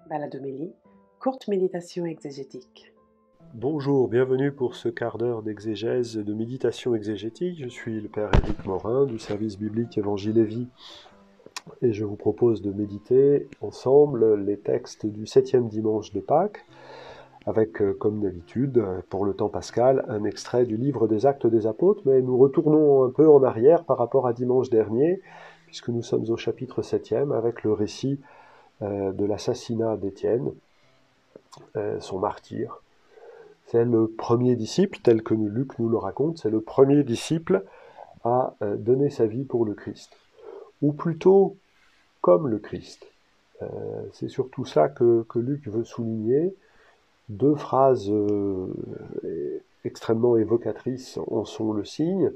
Baladomélie, courte méditation exégétique. Bonjour, bienvenue pour ce quart d'heure d'exégèse de méditation exégétique. Je suis le Père Éric Morin du service biblique Évangile et Vie et je vous propose de méditer ensemble les textes du 7e dimanche de Pâques avec, comme d'habitude, pour le temps pascal, un extrait du livre des Actes des Apôtres, mais nous retournons un peu en arrière par rapport à dimanche dernier, puisque nous sommes au chapitre 7e avec le récit de l'assassinat d'Étienne, son martyr. C'est le premier disciple, tel que Luc nous le raconte, c'est le premier disciple à donner sa vie pour le Christ. Ou plutôt, comme le Christ. C'est surtout ça que Luc veut souligner. Deux phrases extrêmement évocatrices en sont le signe.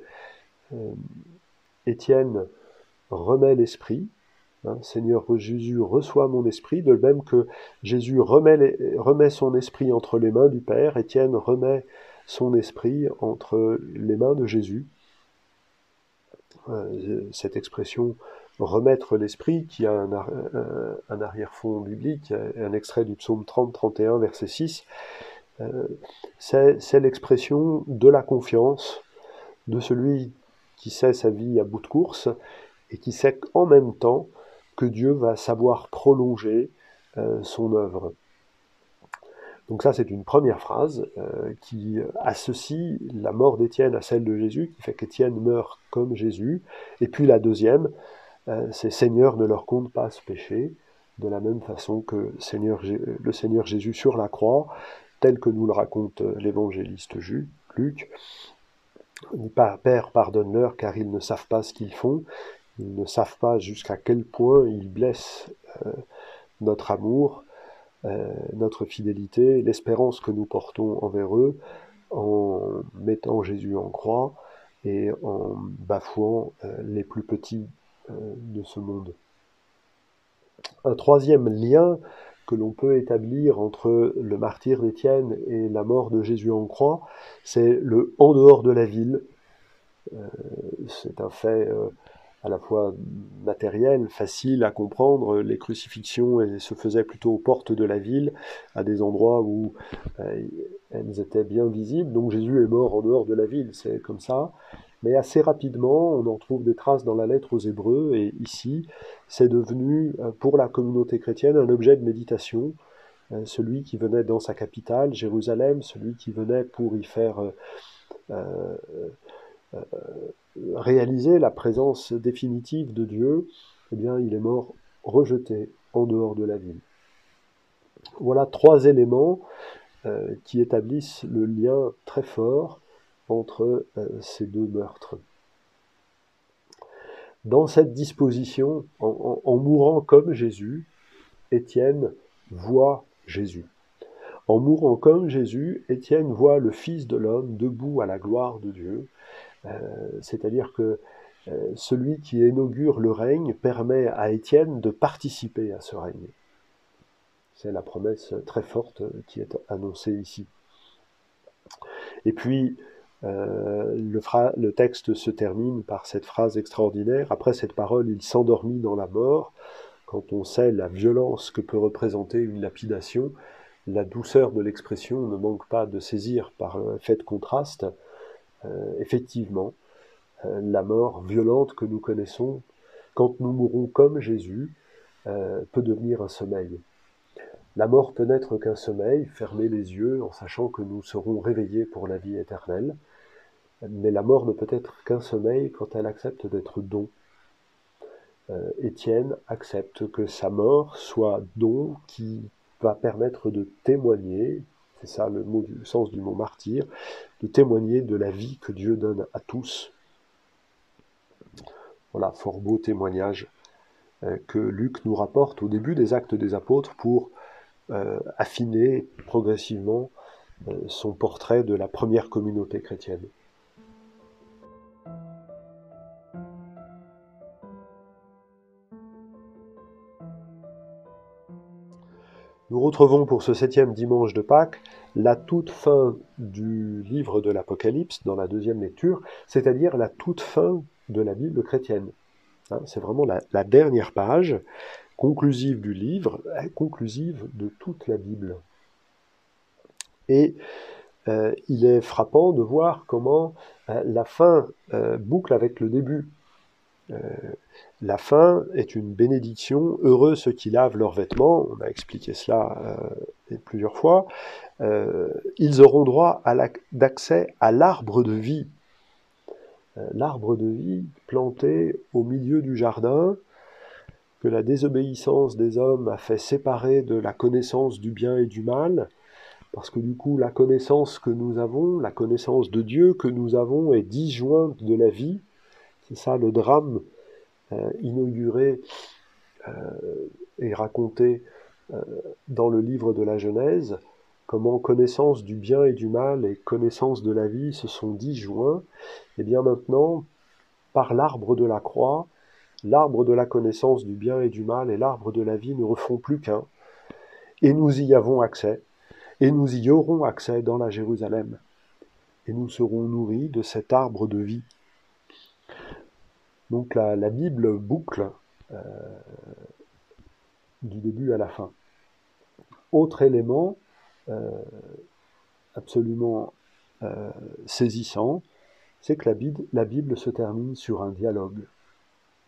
Étienne remet l'esprit. Seigneur Jésus reçoit mon esprit, de même que Jésus remet son esprit entre les mains du Père, Étienne remet son esprit entre les mains de Jésus. Cette expression remettre l'esprit, qui a un arrière-fond biblique, un extrait du psaume 30-31, verset 6, c'est l'expression de la confiance de celui qui sait sa vie à bout de course et qui sait qu'en même temps que Dieu va savoir prolonger son œuvre. Donc ça, c'est une première phrase qui associe la mort d'Étienne à celle de Jésus, qui fait qu'Étienne meurt comme Jésus. Et puis la deuxième, c'est « Seigneur, ne leur compte pas ce péché », de la même façon que le Seigneur Jésus sur la croix, tel que nous le raconte l'évangéliste Luc. Il dit pas « Père, pardonne-leur, car ils ne savent pas ce qu'ils font ». Ils ne savent pas jusqu'à quel point ils blessent notre amour, notre fidélité, l'espérance que nous portons envers eux, en mettant Jésus en croix et en bafouant les plus petits de ce monde. Un troisième lien que l'on peut établir entre le martyre d'Étienne et la mort de Jésus en croix, c'est le « en dehors de la ville ». C'est un fait à la fois matériel, facile à comprendre. Les crucifixions se faisaient plutôt aux portes de la ville, à des endroits où elles étaient bien visibles. Donc Jésus est mort en dehors de la ville, c'est comme ça. Mais assez rapidement, on en trouve des traces dans la lettre aux Hébreux, et ici, c'est devenu, pour la communauté chrétienne, un objet de méditation. Celui qui venait dans sa capitale, Jérusalem, celui qui venait pour y faire réaliser la présence définitive de Dieu, eh bien, il est mort rejeté en dehors de la ville. Voilà trois éléments qui établissent le lien très fort entre ces deux meurtres. Dans cette disposition, en mourant comme Jésus, Étienne voit Jésus. En mourant comme Jésus, Étienne voit le Fils de l'homme debout à la gloire de Dieu. C'est-à-dire que celui qui inaugure le règne permet à Étienne de participer à ce règne. C'est la promesse très forte qui est annoncée ici. Et puis, le texte se termine par cette phrase extraordinaire. Après cette parole, il s'endormit dans la mort. Quand on sait la violence que peut représenter une lapidation, la douceur de l'expression ne manque pas de saisir par un effet de contraste. Effectivement, la mort violente que nous connaissons, quand nous mourons comme Jésus, peut devenir un sommeil. La mort peut n'être qu'un sommeil, fermer les yeux en sachant que nous serons réveillés pour la vie éternelle, mais la mort ne peut être qu'un sommeil quand elle accepte d'être don. Étienne accepte que sa mort soit don qui va permettre de témoigner, c'est ça le sens du mot martyr, de témoigner de la vie que Dieu donne à tous. Voilà, fort beau témoignage que Luc nous rapporte au début des Actes des Apôtres pour affiner progressivement son portrait de la première communauté chrétienne. Nous retrouvons pour ce 7e dimanche de Pâques la toute fin du livre de l'Apocalypse, dans la deuxième lecture, c'est-à-dire la toute fin de la Bible chrétienne. C'est vraiment la dernière page. conclusive du livre est conclusive de toute la Bible. Et il est frappant de voir comment la fin boucle avec le début. La fin est une bénédiction. Heureux ceux qui lavent leurs vêtements. On a expliqué cela plusieurs fois. Ils auront droit d'accès à l'arbre de vie. L'arbre de vie planté au milieu du jardin, que la désobéissance des hommes a fait séparer de la connaissance du bien et du mal, parce que du coup la connaissance que nous avons, la connaissance de Dieu que nous avons est disjointe de la vie. C'est ça le drame inauguré et raconté dans le livre de la Genèse, comment connaissance du bien et du mal et connaissance de la vie se sont disjoints. Et bien maintenant, par l'arbre de la croix, l'arbre de la connaissance du bien et du mal et l'arbre de la vie ne refont plus qu'un. Et nous y avons accès, et nous y aurons accès dans la Jérusalem. Et nous serons nourris de cet arbre de vie. Donc la Bible boucle du début à la fin. Autre élément absolument saisissant, c'est que la Bible se termine sur un dialogue.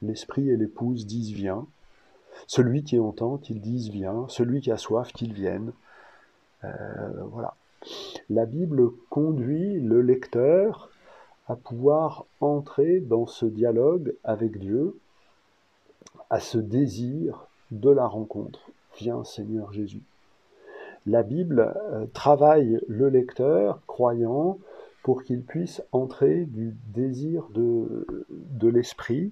L'esprit et l'épouse disent viens. Celui qui entend, qu'il dise viens. Celui qui a soif, qu'il vienne. Voilà. La Bible conduit le lecteur à pouvoir entrer dans ce dialogue avec Dieu, à ce désir de la rencontre. Viens Seigneur Jésus. La Bible travaille le lecteur croyant pour qu'il puisse entrer du désir de l'esprit,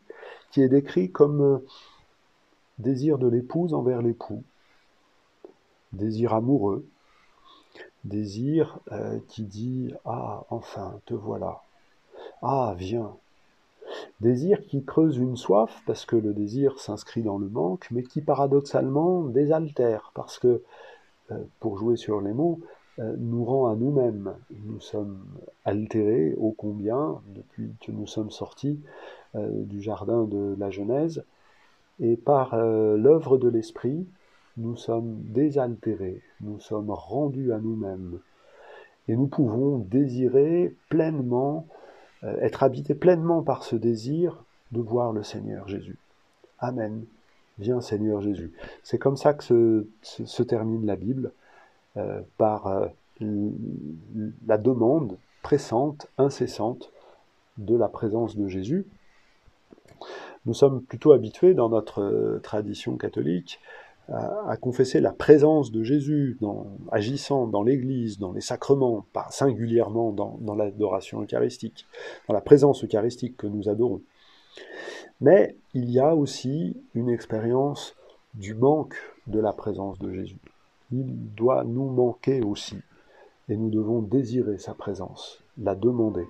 qui est décrit comme désir de l'épouse envers l'époux, désir amoureux, désir qui dit « Ah, enfin, te voilà. Ah, viens ». Désir qui creuse une soif, parce que le désir s'inscrit dans le manque, mais qui paradoxalement désaltère, parce que, pour jouer sur les mots, nous rend à nous-mêmes. Nous sommes altérés ô combien depuis que nous sommes sortis du jardin de la Genèse, et par l'œuvre de l'Esprit, nous sommes désaltérés, nous sommes rendus à nous-mêmes, et nous pouvons désirer pleinement, être habités pleinement par ce désir de voir le Seigneur Jésus. Amen. Viens Seigneur Jésus. C'est comme ça que se termine la Bible, par la demande pressante, incessante de la présence de Jésus. Nous sommes plutôt habitués dans notre tradition catholique à confesser la présence de Jésus agissant dans l'Église, dans les sacrements, pas singulièrement dans l'adoration eucharistique, dans la présence eucharistique que nous adorons. Mais il y a aussi une expérience du manque de la présence de Jésus. Il doit nous manquer aussi, et nous devons désirer sa présence, la demander.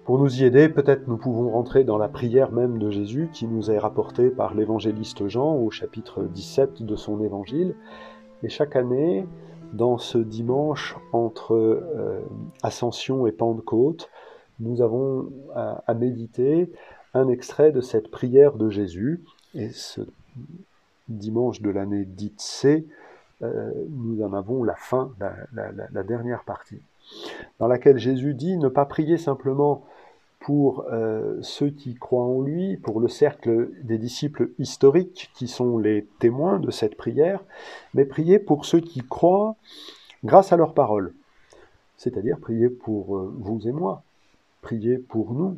Pour nous y aider, peut-être nous pouvons rentrer dans la prière même de Jésus qui nous est rapportée par l'évangéliste Jean au chapitre 17 de son évangile. Et chaque année, dans ce dimanche entre Ascension et Pentecôte, nous avons à méditer un extrait de cette prière de Jésus. Et ce dimanche de l'année dite C, nous en avons la fin, la dernière partie, dans laquelle Jésus dit ne pas prier simplement pour ceux qui croient en lui, pour le cercle des disciples historiques qui sont les témoins de cette prière, mais prier pour ceux qui croient grâce à leur parole, c'est-à-dire prier pour vous et moi, prier pour nous.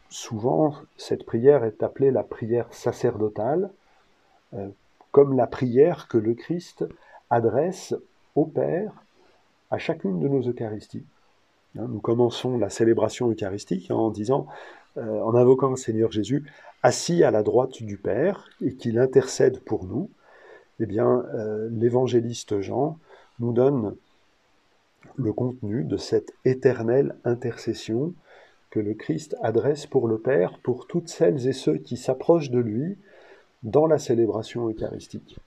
Souvent, cette prière est appelée la prière sacerdotale, comme la prière que le Christ adresse au Père à chacune de nos Eucharisties. Nous commençons la célébration eucharistique en disant, en invoquant le Seigneur Jésus, assis à la droite du Père et qu'il intercède pour nous. Eh bien, l'évangéliste Jean nous donne le contenu de cette éternelle intercession que le Christ adresse pour le Père, pour toutes celles et ceux qui s'approchent de lui dans la célébration eucharistique.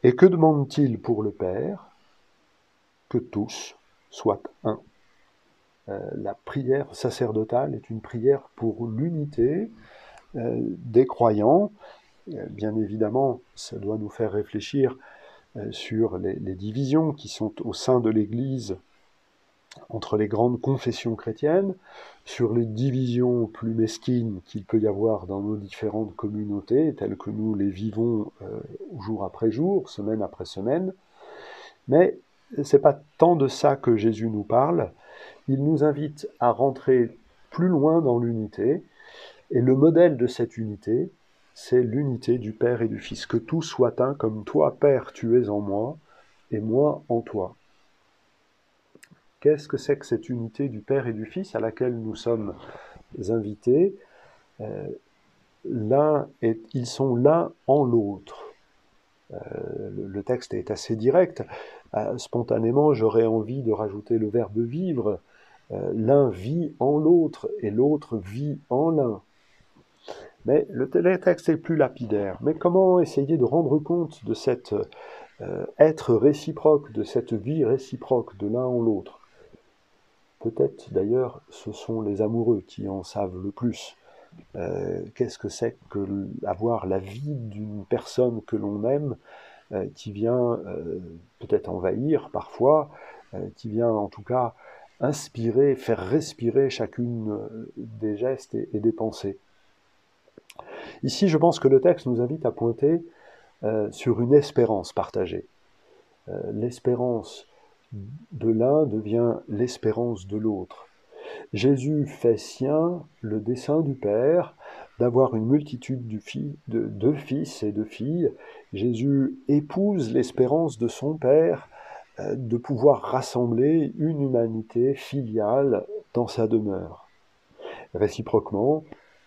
Et que demande-t-il pour le Père ? Que tous soient un. La prière sacerdotale est une prière pour l'unité des croyants. Bien évidemment, ça doit nous faire réfléchir sur les divisions qui sont au sein de l'Église entre les grandes confessions chrétiennes, sur les divisions plus mesquines qu'il peut y avoir dans nos différentes communautés, telles que nous les vivons jour après jour, semaine après semaine. Mais c'est pas tant de ça que Jésus nous parle. Il nous invite à rentrer plus loin dans l'unité, et le modèle de cette unité, c'est l'unité du Père et du Fils. Que tout soit un comme toi, Père, tu es en moi, et moi en toi. Qu'est-ce que c'est que cette unité du Père et du Fils à laquelle nous sommes invités? Ils sont l'un en l'autre. Le texte est assez direct. Spontanément, j'aurais envie de rajouter le verbe vivre. L'un vit en l'autre et l'autre vit en l'un. Mais le texte est plus lapidaire. Mais comment essayer de rendre compte de cet être réciproque, de cette vie réciproque de l'un en l'autre? Peut-être d'ailleurs ce sont les amoureux qui en savent le plus. Qu'est-ce que c'est que avoir la vie d'une personne que l'on aime qui vient peut-être envahir parfois, qui vient en tout cas inspirer, faire respirer chacune des gestes et des pensées. Ici, je pense que le texte nous invite à pointer sur une espérance partagée. L'espérance de l'un devient l'espérance de l'autre. Jésus fait sien le dessein du Père d'avoir une multitude de fils et de filles. Jésus épouse l'espérance de son Père de pouvoir rassembler une humanité filiale dans sa demeure. Réciproquement,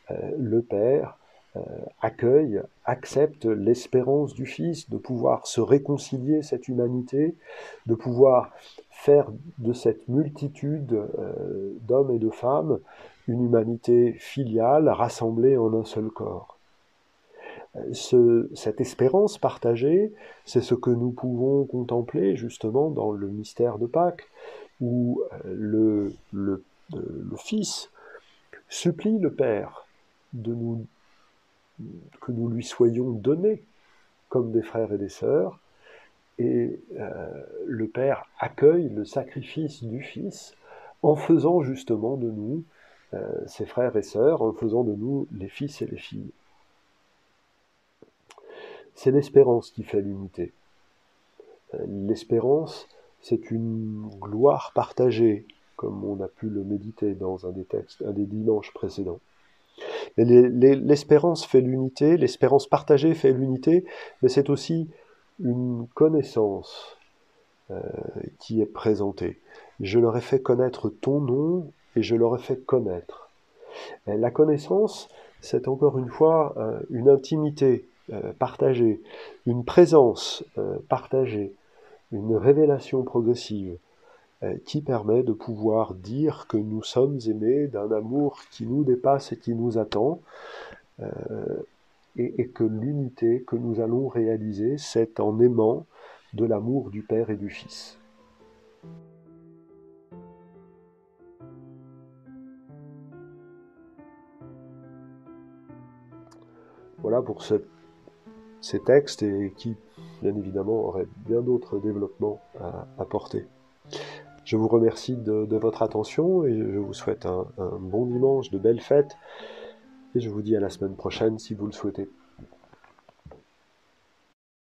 le Père accepte l'espérance du Fils de pouvoir se réconcilier cette humanité, de pouvoir faire de cette multitude d'hommes et de femmes une humanité filiale rassemblée en un seul corps. Cette espérance partagée, c'est ce que nous pouvons contempler justement dans le mystère de Pâques, où le Fils supplie le Père que nous lui soyons donnés comme des frères et des sœurs, et le Père accueille le sacrifice du Fils en faisant justement de nous ses frères et sœurs, en faisant de nous les fils et les filles. C'est l'espérance qui fait l'unité. L'espérance, c'est une gloire partagée, comme on a pu le méditer dans un des dimanches précédents. L'espérance fait l'unité, l'espérance partagée fait l'unité, mais c'est aussi une connaissance qui est présentée. Je leur ai fait connaître ton nom et je leur ai fait connaître. Et la connaissance, c'est encore une fois une intimité partagée, une présence partagée, une révélation progressive qui permet de pouvoir dire que nous sommes aimés d'un amour qui nous dépasse et qui nous attend, et que l'unité que nous allons réaliser, c'est en aimant de l'amour du Père et du Fils. Voilà pour ces textes, et qui, bien évidemment, auraient bien d'autres développements à apporter. Je vous remercie de votre attention et je vous souhaite un bon dimanche, de belles fêtes, et je vous dis à la semaine prochaine si vous le souhaitez.